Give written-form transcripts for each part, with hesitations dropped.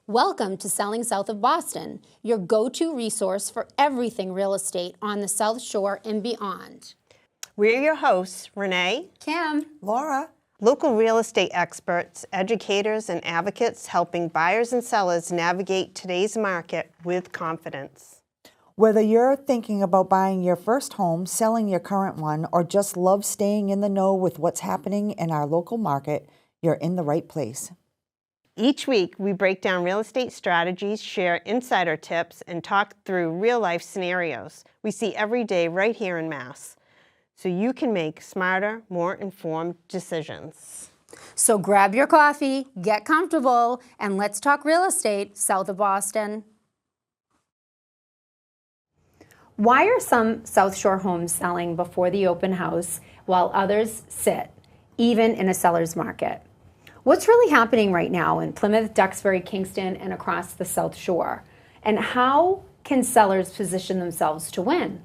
Welcome to Selling South of Boston, your go-to resource for everything real estate on the South Shore and beyond. We're your hosts, Renee, Kim, Laura. local real estate experts, educators, and advocates helping buyers and sellers navigate today's market with confidence. Whether you're thinking about buying your first home, selling your current one, or just love staying in the know with what's happening in our local market, you're in the right place. Each week, we break down real estate strategies, share insider tips, and talk through real-life scenarios we see every day right here in Mass, so you can make smarter, more informed decisions. so grab your coffee, get comfortable, and let's talk real estate south of Boston. Why are some South Shore homes selling before the open house while others sit, even in a seller's market? What's really happening right now in Plymouth, Duxbury, Kingston, and across the South Shore? And how can sellers position themselves to win?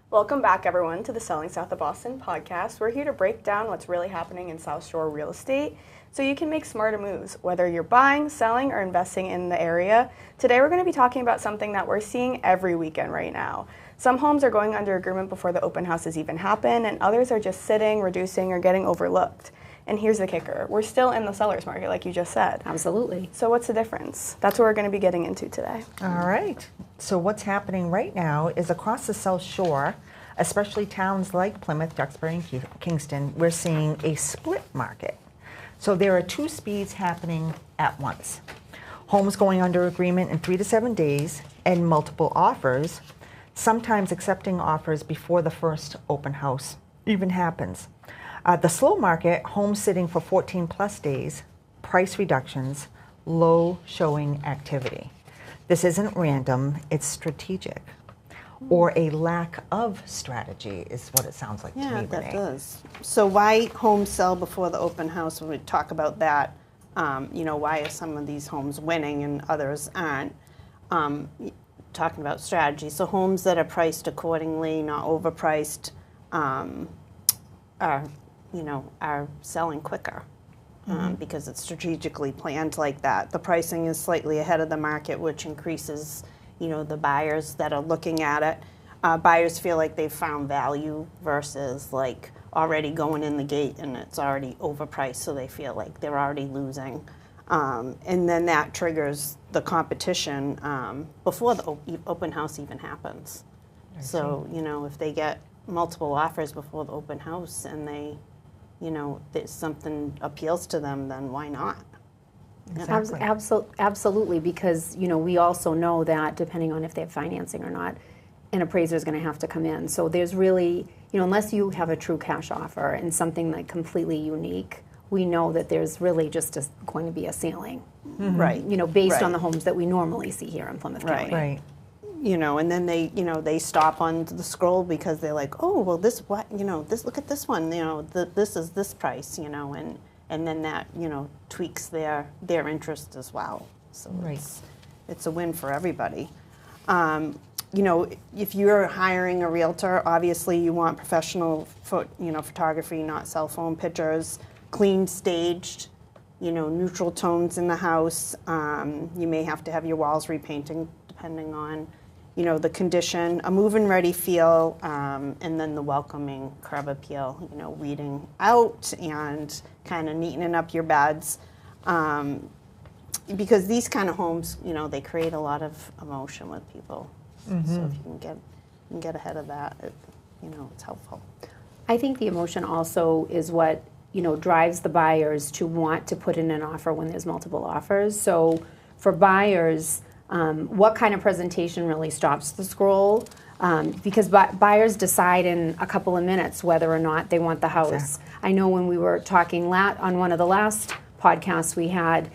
Welcome back, everyone, to the Selling South of Boston podcast. We're here to break down what's really happening in South Shore real estate so you can make smarter moves, whether you're buying, selling, or investing in the area. Today, we're going to be talking about something that we're seeing every weekend right now. Some homes are going under agreement before the open houses even happen, and others are just sitting, reducing, or getting overlooked. And here's the kicker. We're still in the seller's market, like you just said. Absolutely. So what's the difference? That's what we're going to be getting into today. All right. So what's happening right now is across the South Shore, especially towns like Plymouth, Duxbury, and Kingston, we're seeing a split market. So there are two speeds happening at once. Homes going under agreement in 3 to 7 days and multiple offers, sometimes accepting offers before the first open house even happens. The slow market, homes sitting for 14 plus days, price reductions, low showing activity. This isn't random, it's strategic. Or a lack of strategy is what it sounds like to me, Yeah, that Renee. does. So why homes sell before the open house? When we talk about that, why are some of these homes winning and others aren't? Talking about strategy. So homes that are priced accordingly, not overpriced, are selling quicker because it's strategically planned like that. The pricing is slightly ahead of the market, which increases, the buyers that are looking at it. Buyers feel like they've found value versus like already going in the gate and it's already overpriced, so they feel like they're already losing. And then that triggers the competition before the open house even happens. So, if they get multiple offers before the open house and they, that something appeals to them, then why not? Exactly. Absolutely, because we also know that depending on if they have financing or not, an appraiser is going to have to come in. So there's really, unless you have a true cash offer and something like completely unique, we know that there's really just going to be a ceiling, Right. based Right. on the homes that we normally see here in Plymouth Right. County. Right. And then they stop on the scroll because they're like, oh, well, this look at this one, this is this price, and then that, tweaks their interest as well. So Right. it's a win for everybody. If you're hiring a realtor, obviously you want professional photography, not cell phone pictures, clean, staged, neutral tones in the house. You may have to have your walls repainting depending on the condition, a move-in ready feel, and then the welcoming curb appeal, weeding out and kind of neatening up your beds. Because these kind of homes, they create a lot of emotion with people. Mm-hmm. So if you can get ahead of that, it's helpful. I think the emotion also is what drives the buyers to want to put in an offer when there's multiple offers. So for buyers, what kind of presentation really stops the scroll? Because buyers decide in a couple of minutes whether or not they want the house. Exactly. I know when we were talking on one of the last podcasts we had,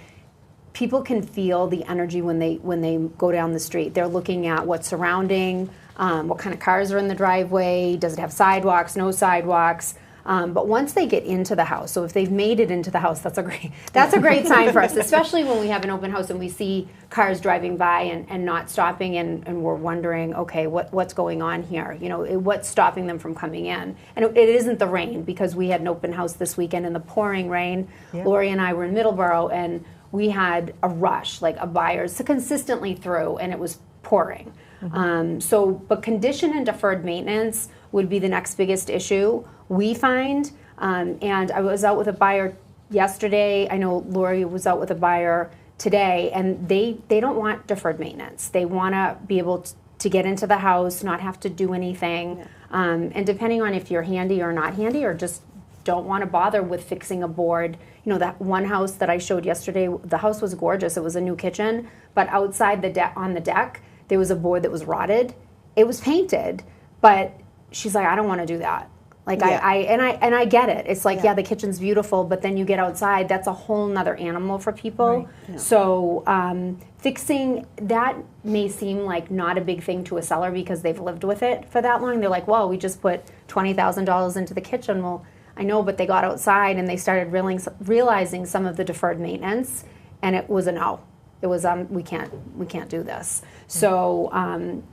people can feel the energy when they go down the street. They're looking at what's surrounding, what kind of cars are in the driveway, does it have sidewalks, no sidewalks. But once they get into the house, so if they've made it into the house, that's a great sign for us, especially when we have an open house and we see cars driving by and not stopping and we're wondering, okay, what's going on here? What's stopping them from coming in? And it isn't the rain, because we had an open house this weekend in the pouring rain. Yeah. Lori and I were in Middleborough, and we had a rush, like a buyers to consistently through, and it was pouring. But condition and deferred maintenance would be the next biggest issue we find. And I was out with a buyer yesterday. I know Lori was out with a buyer today, and they don't want deferred maintenance. They want to be able to get into the house, not have to do anything. And depending on if you're handy or not handy, or just don't want to bother with fixing a board. You know, that one house that I showed yesterday, the house was gorgeous. It was a new kitchen, but outside on the deck, there was a board that was rotted. It was painted, but she's like, I don't want to do that. Like I get it. It's like, the kitchen's beautiful, but then you get outside, that's a whole nother animal for people. Right. Yeah. So fixing that may seem like not a big thing to a seller because they've lived with it for that long. They're like, well, we just put $20,000 into the kitchen. Well, I know, but they got outside and they started realizing some of the deferred maintenance, and it was a no. It was we can't do this. So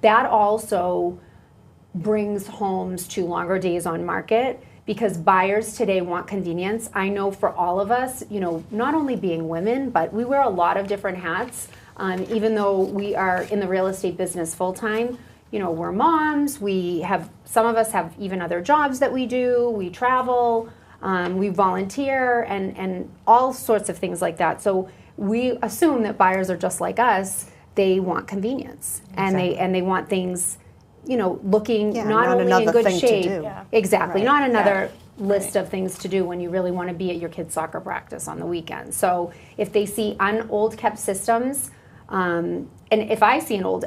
that also brings homes to longer days on market because buyers today want convenience. I know for all of us, you know, not only being women, but we wear a lot of different hats. Even though we are in the real estate business full time, you know, we're moms. Some of us have even other jobs that we do. We travel, we volunteer, and all sorts of things like that. So we assume that buyers are just like us. They want convenience, exactly. and they want things, you know, looking not only in good shape. Yeah. Exactly, not another list of things to do when you really want to be at your kid's soccer practice on the weekend. So if they see old kept systems, and if I see an old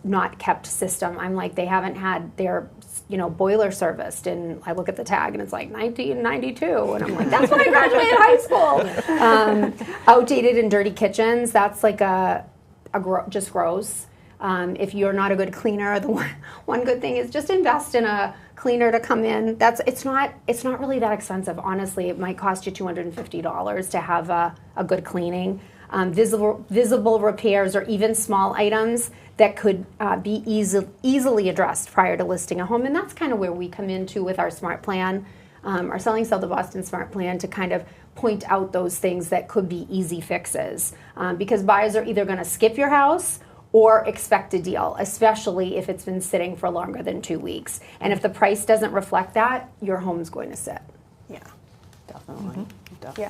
not kept system, I'm like, they haven't had their, you know, boiler serviced, and I look at the tag and it's like 1992, and I'm like, that's when I graduated high school. Outdated and dirty kitchens, that's like just gross. If you're not a good cleaner, the one good thing is just invest in a cleaner to come in. It's not really that expensive, honestly. It might cost you $250 to have a good cleaning. Visible repairs or even small items that could be easily addressed prior to listing a home. And that's kind of where we come into with our smart plan, our Selling South of Boston smart plan, to kind of point out those things that could be easy fixes. Because buyers are either going to skip your house or expect a deal, especially if it's been sitting for longer than 2 weeks. And if the price doesn't reflect that, your home's going to sit. Yeah, definitely. Yeah.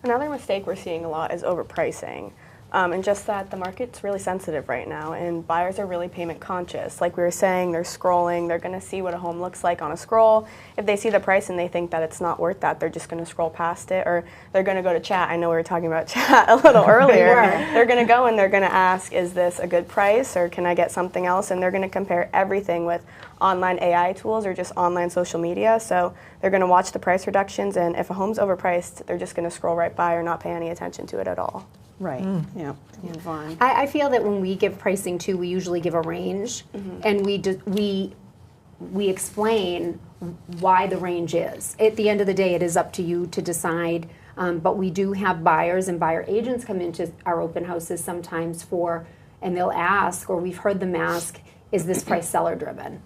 Another mistake we're seeing a lot is overpricing. And just that the market's really sensitive right now, and buyers are really payment conscious. Like we were saying, they're scrolling, they're going to see what a home looks like on a scroll. If they see the price and they think that it's not worth that, they're just going to scroll past it, or they're going to go to chat. I know we were talking about chat a little earlier. They're going to go and they're going to ask, is this a good price, or can I get something else? And they're going to compare everything with online AI tools or just online social media. So they're going to watch the price reductions, and if a home's overpriced, they're just going to scroll right by or not pay any attention to it at all. Right. Yeah. Move on. I feel that when we give pricing too, we usually give a range, and we explain why the range is. At the end of the day, it is up to you to decide. But we do have buyers and buyer agents come into our open houses sometimes and they'll ask, or we've heard them ask, is this price seller driven?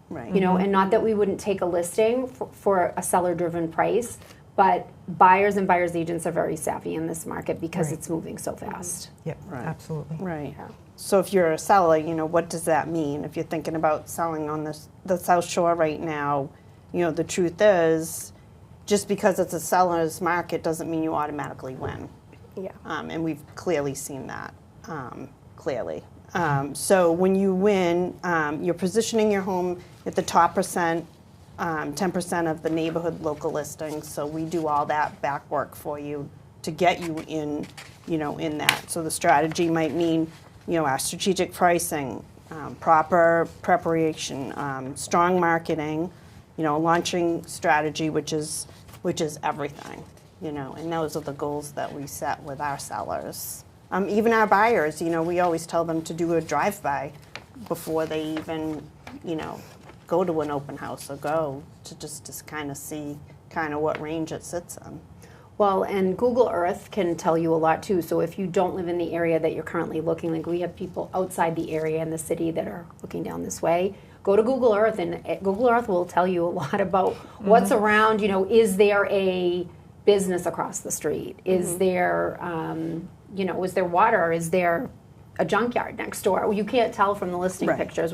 Right. You know, and not that we wouldn't take a listing for a seller driven price, but buyers and buyers agents are very savvy in this market because it's moving so fast. Yep, absolutely. Right. Yeah. So if you're a seller, you know, what does that mean? If you're thinking about selling on the South Shore right now, you know, the truth is, just because it's a seller's market doesn't mean you automatically win. Yeah. And we've clearly seen that, clearly. So when you win, you're positioning your home at the top 10% of the neighborhood local listings. So we do all that back work for you to get you in, you know, in that. So the strategy might mean, you know, our strategic pricing, proper preparation, strong marketing, you know, launching strategy, which is everything, you know, and those are the goals that we set with our sellers. Even our buyers, you know, we always tell them to do a drive-by before they even, you know, go to an open house or go to just kind of see kind of what range it sits in. Well, and Google Earth can tell you a lot too. So if you don't live in the area that you're currently looking, like we have people outside the area in the city that are looking down this way, go to Google Earth, and Google Earth will tell you a lot about what's around. You know, is there a business across the street? Is there, is there water? Is there a junkyard next door? You can't tell from the listing pictures.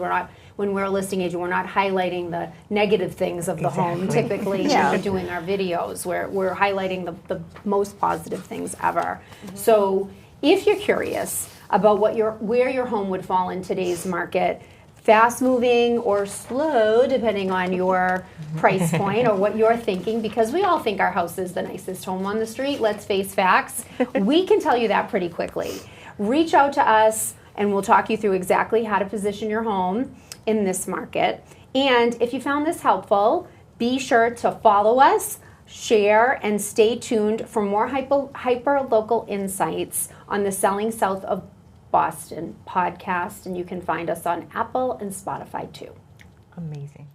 When we're a listing agent, we're not highlighting the negative things of the home. Typically, when we're doing our videos, we're highlighting the most positive things ever. So if you're curious about where your home would fall in today's market, fast moving or slow, depending on your price point or what you're thinking, because we all think our house is the nicest home on the street. Let's face facts. We can tell you that pretty quickly. Reach out to us and we'll talk you through exactly how to position your home in this market. And if you found this helpful, be sure to follow us, share, and stay tuned for more hyper local insights on the Selling South of Boston podcast. And you can find us on Apple and Spotify too. Amazing.